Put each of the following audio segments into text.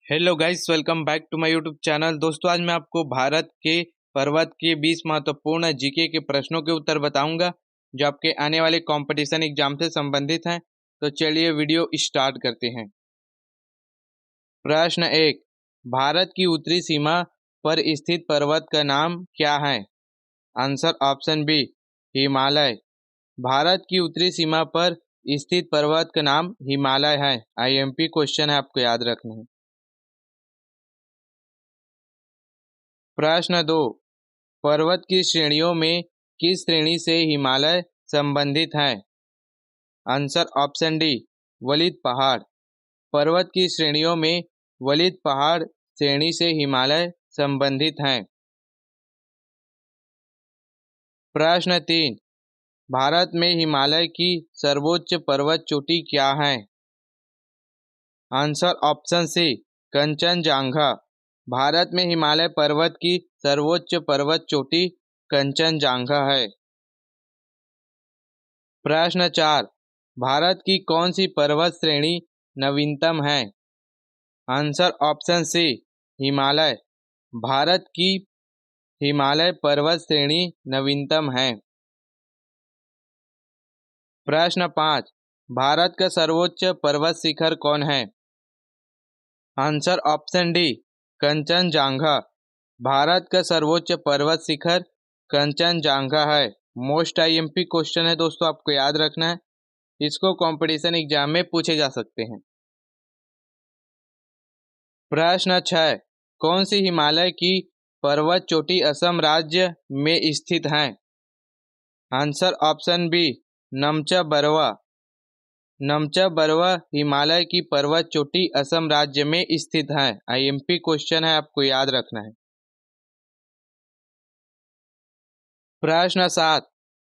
Hello guys, welcome back to my YouTube channel. दोस्तों, आज मैं आपको भारत के पर्वत के 20 महत्वपूर्ण जीके के प्रश्नों के उत्तर बताऊंगा जो आपके आने वाले कंपटीशन एग्जाम से संबंधित हैं। तो चलिए वीडियो स्टार्ट करते हैं। प्रश्न 1। भारत की उत्तरी सीमा पर स्थित पर्वत का नाम क्या है? Answer option B, Himalaya. Bharat की उत्तरी सीमा पर स्थित पर्वत का नाम हिमालय है। आईएमपी क्वेश्चन है, आपको याद रखना है। प्रश्न 2। पर्वत की श्रेणियों में किस श्रेणी से हिमालय संबंधित है? आंसर ऑप्शन डी, वलित पहाड़। पर्वत की श्रेणियों में वलित पहाड़ श्रेणी से हिमालय संबंधित है। प्रश्न 3। भारत में हिमालय की सर्वोच्च पर्वत चोटी क्या है? Answer option C, Kanchenjunga. Bharat में हिमालय पर्वत की सर्वोच्च पर्वत चोटी कंचनजंगा है। प्रश्न 4। भारत की कौन सी पर्वत श्रेणी नवीनतम है? Answer option C, Himalaya. Bharat की हिमालय पर्वत श्रेणी नवीनतम है। प्रश्न 5। भारत का सर्वोच्च पर्वत शिखर कौन है? Answer option D, Kanchenjunga. Bharat का सर्वोच्च पर्वत शिखर कंचनजंगा है। मोस्ट आईएमपी क्वेश्चन है दोस्तों, आपको याद रखना है। इसको कंपटीशन एग्जाम में पूछे जा सकते हैं। प्रश्न 6। कौन सी हिमालय की पर्वत चोटी असम राज्य में स्थित है? Answer option B, Namcha Barwa. Namcha Barwa Himalaya की पर्वत चोटी असम राज्य में स्थित है। आईएमपी क्वेश्चन है, आपको याद रखना है। प्रश्न 7।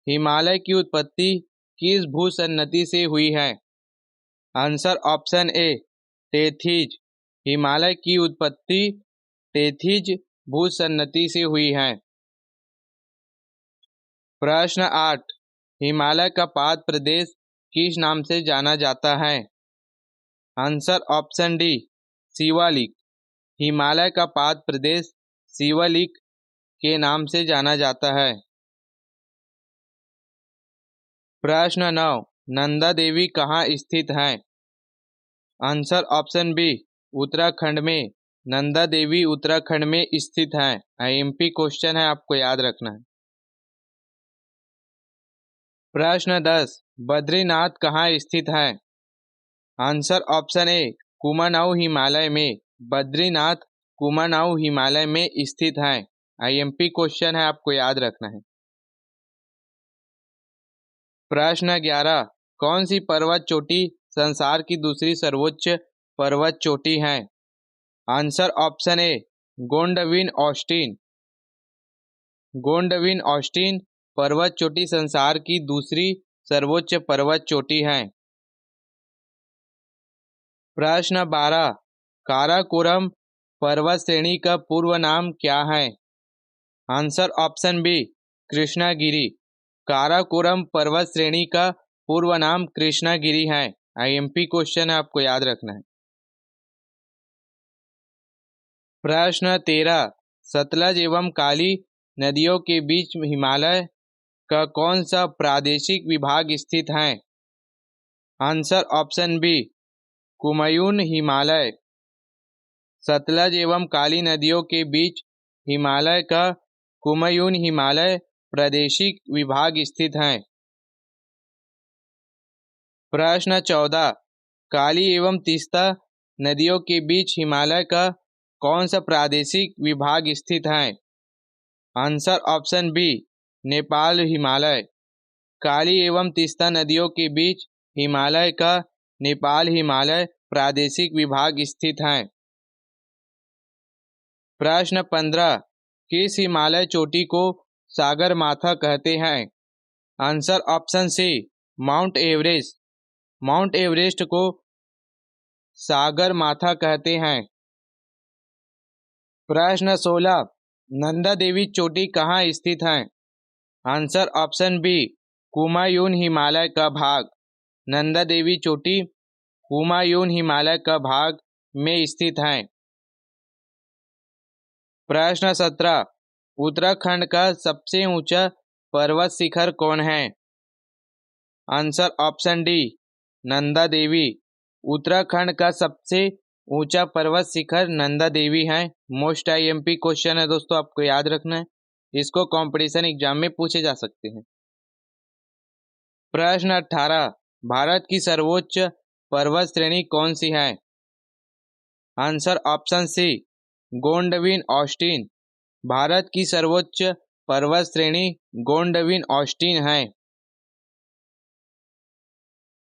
हिमालय की उत्पत्ति किस भूसन्नति से हुई है? Answer option A, Tethys. Himalaya की उत्पत्ति टेथिज भूसन्नति से हुई है। प्रश्न 8। हिमालय का पाद प्रदेश किस नाम से जाना जाता है? Answer option D, Shivalik. Himalaya का पाद प्रदेश शिवालिक के नाम से जाना जाता है। प्रश्न 9। नंदा देवी कहाँ स्थित है? आंसर ऑप्शन बी, उत्तराखंड में। नंदा देवी उत्तराखंड में स्थित है। आईएमपी क्वेश्चन है, आपको याद रखना है। प्रश्न 10। बद्रीनाथ कहाँ स्थित है? आंसर ऑप्शन ए, कुमाऊं हिमालय में। बद्रीनाथ कुमाऊं हिमालय में स्थित है। आईएमपी क्वेश्चन है, आपको याद रखना है। प्रश्न 11। कौन सी पर्वत चोटी संसार की दूसरी सर्वोच्च पर्वत चोटी है? Answer option A, Godwin Austen. Godwin Austen पर्वत चोटी संसार की दूसरी सर्वोच्च पर्वत चोटी है। प्रश्न 12। काराकोरम पर्वत श्रेणी का पूर्व नाम क्या है? Answer option B, Krishnagiri. Karakoram पर्वत श्रेणी का पूर्व नाम कृष्णागिरी है। आईएमपी क्वेश्चन है, आपको याद रखना है। प्रश्न 13। सतलज एवं काली नदियों के बीच हिमालय का कौन सा प्रादेशिक विभाग स्थित है? Answer option B, Kumaon Himalaya. Sutlej एवं काली नदियों के बीच हिमालय का कुमायून हिमालय प्रादेशिक विभाग स्थित है। प्रश्न 14। काली एवं तीस्ता नदियों के बीच हिमालय का कौन सा प्रादेशिक विभाग स्थित है? Answer option B, Nepal Himalaya. Kali एवं तीस्ता नदियों के बीच हिमालय का नेपाल हिमालय प्रादेशिक विभाग स्थित है। प्रश्न 15। किस हिमालय चोटी को सागर माथा कहते हैं? Answer option C, Mount Everest. Mount Everest को सागर माथा कहते हैं। प्रश्न 16। नंदा देवी चोटी कहाँ स्थित है? Answer option B, Kumaon Himalaya का भाग। नंदा देवी चोटी कुमायून हिमालय का भाग में स्थित है। प्रश्न 17, उत्तराखंड का सबसे ऊंचा पर्वत शिखर कौन है? Answer option D, Nanda Devi. Uttarakhand का सबसे ऊंचा पर्वत शिखर नंदा देवी है। मोस्ट आईएमपी क्वेश्चन है दोस्तों, आपको याद रखना है, इसको कंपटीशन एग्जाम में पूछे जा सकते हैं। प्रश्न 18, भारत की सर्वोच्च पर्वत श्रेणी कौन सी है? Answer option C, Godwin Austen. Bharat की सर्वोच्च पर्वत श्रेणी गोंडविन ऑस्टिन है।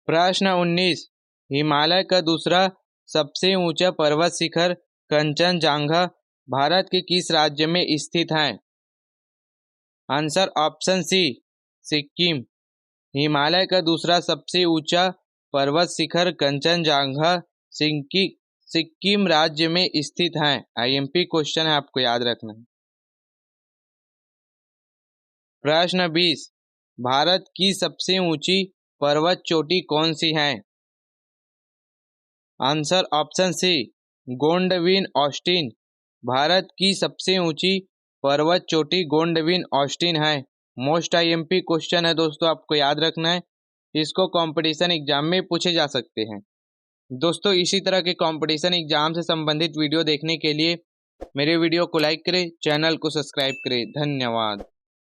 प्रश्न 19, हिमालय का दूसरा सबसे ऊंचा पर्वत शिखर कंचनजंगा भारत के किस राज्य में स्थित है? Answer option C, Sikkim. Himalaya का दूसरा सबसे ऊंचा पर्वत शिखर कंचनजंगा सिक्किम राज्य में स्थित है। आईएमपी क्वेश्चन है, आपको याद रखना है। प्रश्न 20, भारत की सबसे ऊंची पर्वत चोटी कौन सी है? Answer option C, Godwin Austen. Bharat की सबसे ऊंची पर्वत चोटी गोंडविन ऑस्टिन है। मोस्ट आईएमपी क्वेश्चन है दोस्तों, आपको याद रखना है, इसको कंपटीशन एग्जाम में पूछे जा सकते हैं। दोस्तों इसी तरह के कंपटीशन एग्जाम से संबंधित वीडियो देखने के लिए मेरे वीडियो को लाइक करें, चैनल को सब्सक्राइब करें। धन्यवाद।